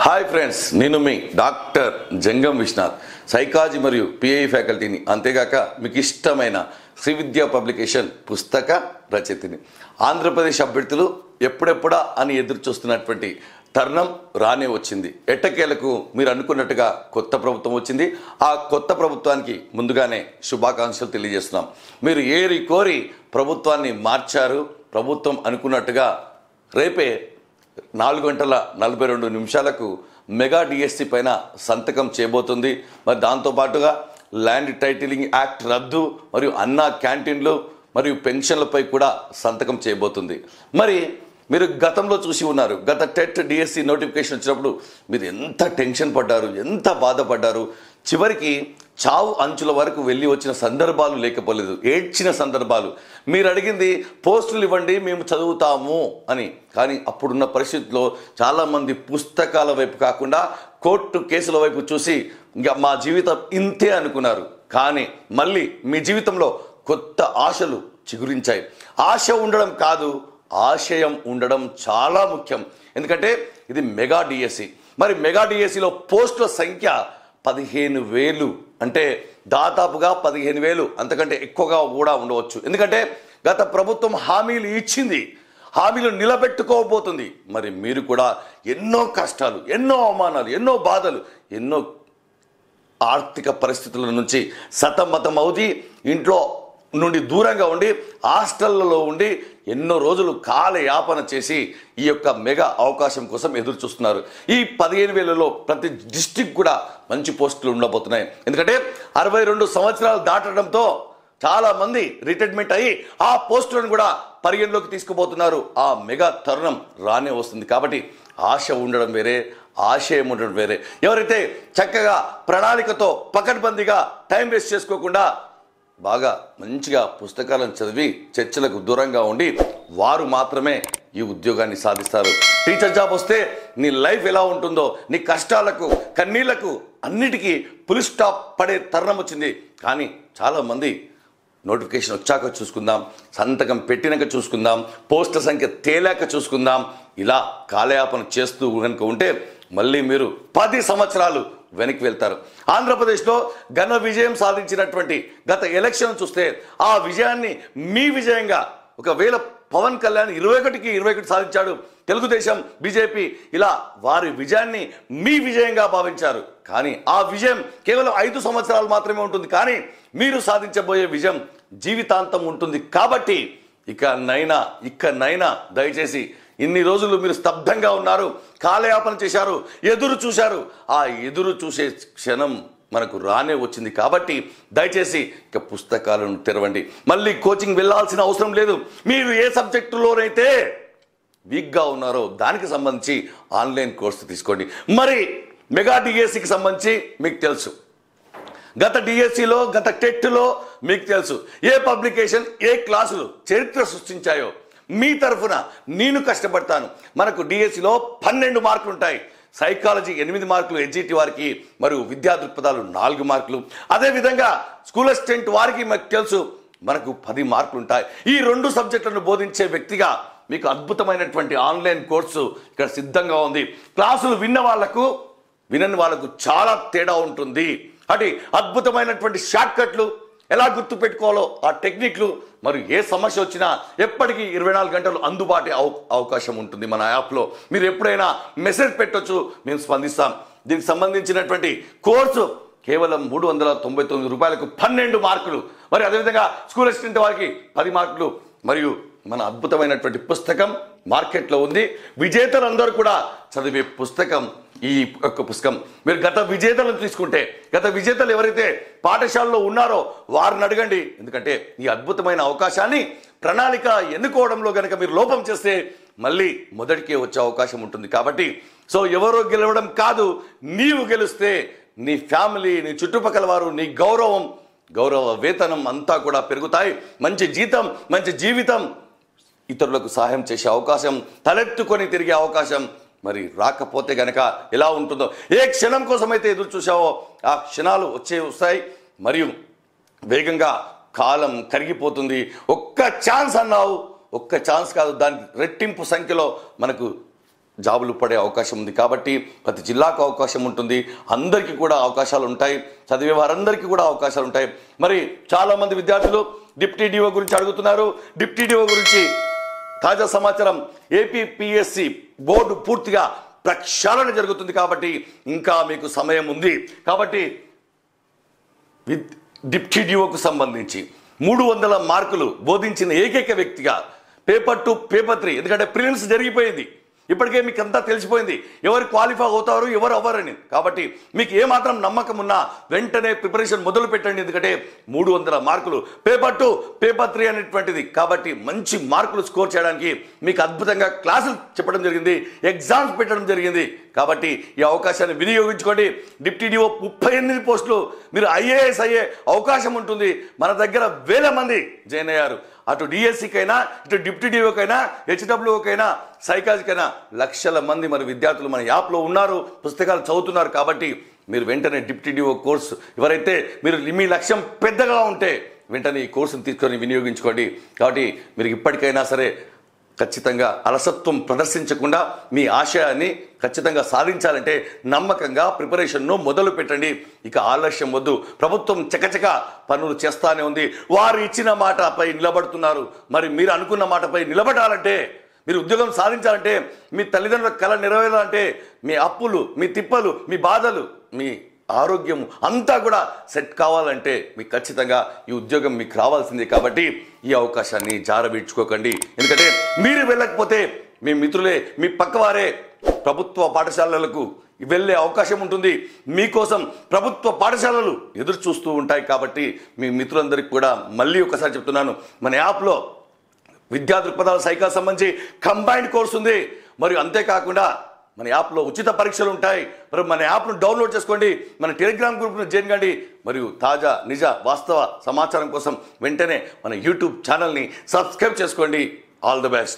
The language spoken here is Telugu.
హాయ్ ఫ్రెండ్స్, నేను మీ డాక్టర్ జంగం విశ్వనాథ్, సైకాలజీ మరియు పిఐ ఫ్యాకల్టీని, అంతేగాక మీకు ఇష్టమైన శ్రీ విద్యా పబ్లికేషన్ పుస్తక రచయితని. ఆంధ్రప్రదేశ్ అభ్యర్థులు ఎప్పుడెప్పుడా అని ఎదురు చూస్తున్నటువంటి తరుణం రానే వచ్చింది. ఎట్టకేలకు మీరు అనుకున్నట్టుగా కొత్త ప్రభుత్వం వచ్చింది. ఆ కొత్త ప్రభుత్వానికి ముందుగానే శుభాకాంక్షలు తెలియజేస్తున్నాం. మీరు ఏరి కోరి ప్రభుత్వాన్ని మార్చారు. ప్రభుత్వం అనుకున్నట్టుగా రేపే 4:42 మెగా డిఎస్సి పైన సంతకం చేయబోతుంది. మరి దాంతోపాటుగా ల్యాండ్ టైటిలింగ్ యాక్ట్ రద్దు మరియు అన్నా క్యాంటీన్లు మరియు పెన్షన్లపై కూడా సంతకం చేయబోతుంది. మరి మీరు గతంలో చూసి ఉన్నారు, గత టెట్ డిఎస్సి నోటిఫికేషన్ వచ్చినప్పుడు మీరు ఎంత టెన్షన్ పడ్డారు, ఎంత బాధపడ్డారు. చివరికి చావు అంచుల వరకు వెళ్ళి వచ్చిన సందర్భాలు లేకపోలేదు, ఏడ్చిన సందర్భాలు. మీరు అడిగింది పోస్టులు ఇవ్వండి, మేము చదువుతాము అని. కానీ అప్పుడున్న పరిస్థితుల్లో చాలామంది పుస్తకాల వైపు కాకుండా కోర్టు కేసుల వైపు చూసి ఇంకా మా జీవితం ఇంతే అనుకున్నారు. కానీ మళ్ళీ మీ జీవితంలో కొత్త ఆశలు చిగురించాయి. ఆశ ఉండడం కాదు, ఆశయం ఉండడం చాలా ముఖ్యం. ఎందుకంటే ఇది మెగా డిఎస్సి. మరి మెగా డిఎస్సిలో పోస్టుల సంఖ్య 15,000, అంటే దాదాపుగా 15,000, అంతకంటే ఎక్కువగా కూడా ఉండవచ్చు. ఎందుకంటే గత ప్రభుత్వం హామీలు ఇచ్చింది, హామీలు నిలబెట్టుకోబోతుంది. మరి మీరు కూడా ఎన్నో కష్టాలు, ఎన్నో అవమానాలు, ఎన్నో బాధలు, ఎన్నో ఆర్థిక పరిస్థితుల నుంచి సతమతం అవుతీ ఇంట్లో నుండి దూరంగా ఉండి హాస్టళ్లలో ఉండి ఎన్నో రోజులు కాలయాపన చేసి ఈ యొక్క మెగా అవకాశం కోసం ఎదురు చూస్తున్నారు. ఈ 15,000లో ప్రతి డిస్టిక్ కూడా మంచి పోస్టులు ఉండబోతున్నాయి. ఎందుకంటే 62 సంవత్సరాలు దాటడంతో చాలా మంది రిటైర్మెంట్ అయ్యి ఆ పోస్టులను కూడా పరిగణలోకి తీసుకుపోతున్నారు. ఆ మెగా తరుణం రానే వస్తుంది. కాబట్టి ఆశ ఉండడం వేరే, ఆశయం ఉండడం వేరే. ఎవరైతే చక్కగా ప్రణాళికతో పకడ్బందీగా టైం వేస్ట్ చేసుకోకుండా బాగా మంచిగా పుస్తకాలను చదివి చర్చలకు దూరంగా ఉండి వారు మాత్రమే ఈ ఉద్యోగాన్ని సాధిస్తారు. టీచర్ జాబ్ వస్తే నీ లైఫ్ ఎలా ఉంటుందో, నీ కష్టాలకు, కన్నీళ్లకు అన్నిటికీ పులి స్టాప్ పడే తరుణం వచ్చింది. కానీ చాలామంది నోటిఫికేషన్ వచ్చాక చూసుకుందాం, సంతకం పెట్టినాక చూసుకుందాం, పోస్టుల సంఖ్య తేలాక చూసుకుందాం, ఇలా కాలయాపన చేస్తూ కనుక ఉంటే మళ్ళీ మీరు 10 సంవత్సరాలు వెనక్కి వెళ్తారు. ఆంధ్రప్రదేశ్లో ఘన విజయం సాధించినటువంటి గత ఎలక్షన్ చూస్తే ఆ విజయాన్ని మీ విజయంగా, ఒకవేళ పవన్ కళ్యాణ్ 21కి 21 సాధించాడు, తెలుగుదేశం, బీజేపీ ఇలా వారి విజయాన్ని మీ విజయంగా భావించారు. కానీ ఆ విజయం కేవలం 5 సంవత్సరాలు మాత్రమే ఉంటుంది. కానీ మీరు సాధించబోయే విజయం జీవితాంతం ఉంటుంది. కాబట్టి ఇకనైనా దయచేసి, ఇన్ని రోజులు మీరు స్తబ్దంగా ఉన్నారు, కాలయాపన చేశారు, ఎదురు చూశారు. ఆ ఎదురు చూసే క్షణం మనకు రానే వచ్చింది. కాబట్టి దయచేసి ఇక పుస్తకాలను తెరవండి. మళ్ళీ కోచింగ్ వెళ్ళాల్సిన అవసరం లేదు. మీరు ఏ సబ్జెక్టులోనైతే వీక్గా ఉన్నారో దానికి సంబంధించి ఆన్లైన్ కోర్సు తీసుకోండి. మరి మెగా డిఎస్సికి సంబంధించి మీకు తెలుసు, గత డిఎస్సిలో, గత టెట్లో మీకు తెలుసు ఏ పబ్లికేషన్, ఏ క్లాసులు చరిత్ర సృష్టించాయో. మీ తరఫున నేను కష్టపడతాను. మనకు డిఎస్సిలో 12 మార్కులు ఉంటాయి, సైకాలజీ 8 మార్కులు ఎడ్జిటి వారికి, మరియు విద్యా దృక్పథాలు 4 మార్కులు. అదేవిధంగా స్కూల్ అసిస్టెంట్ వారికి మనకు తెలుసు మనకు 10 మార్కులు ఉంటాయి. ఈ 2 సబ్జెక్టులను బోధించే వ్యక్తిగా మీకు అద్భుతమైనటువంటి ఆన్లైన్ కోర్సు ఇక్కడ సిద్ధంగా ఉంది. క్లాసులు విన్న వాళ్లకు, వినని వాళ్లకు చాలా తేడా ఉంటుంది. అటు అద్భుతమైనటువంటి షార్ట్ కట్లు, ఎలా గుర్తు పెట్టుకోవాలో ఆ టెక్నిక్లు, మరియు ఏ సమస్య వచ్చినా ఎప్పటికీ 24 గంటలు అందుబాటు అవకాశం ఉంటుంది మన యాప్లో. మీరు ఎప్పుడైనా మెసేజ్ పెట్టొచ్చు, మేము స్పందిస్తాం. దీనికి సంబంధించినటువంటి కోర్సు కేవలం 399 రూపాయలకు 12 మార్కులు. మరి అదేవిధంగా స్కూల్ అసిస్టెంట్ వారికి 10 మార్కులు. మరియు మన అద్భుతమైనటువంటి పుస్తకం మార్కెట్లో ఉంది. విజేతలందరూ కూడా చదివే పుస్తకం ఈ యొక్క పుస్తకం. మీరు గత విజేతలను తీసుకుంటే, గత విజేతలు ఎవరైతే పాఠశాలలో ఉన్నారో వారిని అడగండి. ఎందుకంటే ఈ అద్భుతమైన అవకాశాన్ని ప్రణాళిక ఎన్నుకోవడంలో కనుక మీరు లోపం చేస్తే మళ్ళీ మొదటికే వచ్చే అవకాశం ఉంటుంది. కాబట్టి ఎవరో గెలవడం కాదు, నీవు గెలిస్తే నీ ఫ్యామిలీ, నీ చుట్టుపక్కల వారు, నీ గౌరవ వేతనం అంతా కూడా పెరుగుతాయి. మంచి జీతం, మంచి జీవితం, ఇతరులకు సహాయం చేసే అవకాశం, తలెత్తుకొని తిరిగే అవకాశం మరి రాకపోతే గనక ఎలా ఉంటుందో. ఏ క్షణం కోసమైతే ఎదురు చూసావో ఆ క్షణాలు వస్తాయి. మరియు వేగంగా కాలం కరిగిపోతుంది. ఒక్క ఛాన్స్ అన్నావు, ఒక్క ఛాన్స్ కాదు, దాని రెట్టింపు సంఖ్యలో మనకు జాబులు పడే అవకాశం ఉంది. కాబట్టి ప్రతి జిల్లాకు అవకాశం ఉంటుంది, అందరికీ కూడా అవకాశాలు ఉంటాయి, చదివే వారందరికీ కూడా అవకాశాలు ఉంటాయి. మరి చాలామంది విద్యార్థులు డిప్టీ డిఓ గురించి అడుగుతున్నారు. డిప్టీ డిఓ గురించి తాజా సమాచారం, ఏపీపీఎస్సి బోర్డు పూర్తిగా ప్రక్షాళన జరుగుతుంది కాబట్టి ఇంకా మీకు సమయం ఉంది. కాబట్టి డిప్టీ డిఓకు సంబంధించి 300 మార్కులు బోధించిన ఏకైక వ్యక్తిగా పేపర్ 2 పేపర్ 3, ఎందుకంటే ప్రిలిమ్స్ జరిగిపోయింది, ఇప్పటికే మీకు అంతా తెలిసిపోయింది ఎవరు క్వాలిఫై అవుతారు ఎవరు అవ్వరని. కాబట్టి మీకు ఏమాత్రం నమ్మకం ఉన్నా వెంటనే ప్రిపరేషన్ మొదలు పెట్టండి, ఎందుకంటే 300 మార్కులు పేపర్ 2 పేపర్ 3 అనేటువంటిది. కాబట్టి మంచి మార్కులు స్కోర్ చేయడానికి మీకు అద్భుతంగా క్లాసులు చెప్పడం జరిగింది, ఎగ్జామ్స్ పెట్టడం జరిగింది. కాబట్టి ఈ అవకాశాన్ని వినియోగించుకోండి. డిప్టీ డిఓ 38 పోస్టులు, మీరు ఐఏఎస్ అయ్యే అవకాశం ఉంటుంది. మన దగ్గర వేల మంది జాయిన్ అయ్యారు, అటు డిఎస్సికైనా ఇటు డిప్టీ డిఓకైనా హెచ్డబ్ల్యూకైనా సైకాలజీకైనా లక్షల మంది మన విద్యార్థులు మన యాప్లో ఉన్నారు, పుస్తకాలు చదువుతున్నారు. కాబట్టి మీరు వెంటనే డిప్టీ డిఓ కోర్సు ఎవరైతే మీరు మీ లక్ష్యం పెద్దగా ఉంటే వెంటనే ఈ కోర్సును తీసుకొని వినియోగించుకోండి. కాబట్టి మీరు ఇప్పటికైనా సరే ఖచ్చితంగా అలసత్వం ప్రదర్శించకుండా మీ ఆశయాన్ని ఖచ్చితంగా సాధించాలంటే నమ్మకంగా ప్రిపరేషన్ను మొదలు పెట్టండి. ఇక ఆలస్యం వద్దు. ప్రభుత్వం చకచక పనులు చేస్తానే ఉంది, వారు ఇచ్చిన మాటపై నిలబడుతున్నారు. మరి మీరు అనుకున్న మాటపై నిలబడాలంటే, మీరు ఉద్యోగం సాధించాలంటే, మీ తల్లిదండ్రుల కళ నెరవేరాలంటే, మీ అప్పులు, మీ తిప్పలు, మీ బాధలు, మీ ఆరోగ్యం అంతా కూడా సెట్ కావాలంటే మీకు ఖచ్చితంగా ఈ ఉద్యోగం మీకు రావాల్సిందే. కాబట్టి ఈ అవకాశాన్ని జారవిడ్చుకోకండి. ఎందుకంటే మీరు వెళ్ళకపోతే మీ మిత్రులే, మీ పక్కవారే ప్రభుత్వ పాఠశాలలకు వెళ్ళే అవకాశం ఉంటుంది. మీకోసం ప్రభుత్వ పాఠశాలలు ఎదురు చూస్తూ ఉంటాయి. కాబట్టి మీ మిత్రులందరికీ కూడా మళ్ళీ ఒకసారి చెప్తున్నాను, మన యాప్లో విద్యా దృక్పథాల సైకాలజీ సంబంధించి కంబైన్డ్ కోర్సు ఉంది. మరియు అంతేకాకుండా మన యాప్లో ఉచిత పరీక్షలు ఉంటాయి. మరి మన యాప్ను డౌన్లోడ్ చేసుకోండి, మన టెలిగ్రామ్ గ్రూప్ను జాయిన్ కండి. మరియు తాజా నిజ వాస్తవ సమాచారం కోసం వెంటనే మన యూట్యూబ్ ఛానల్ని సబ్స్క్రైబ్ చేసుకోండి. All the best.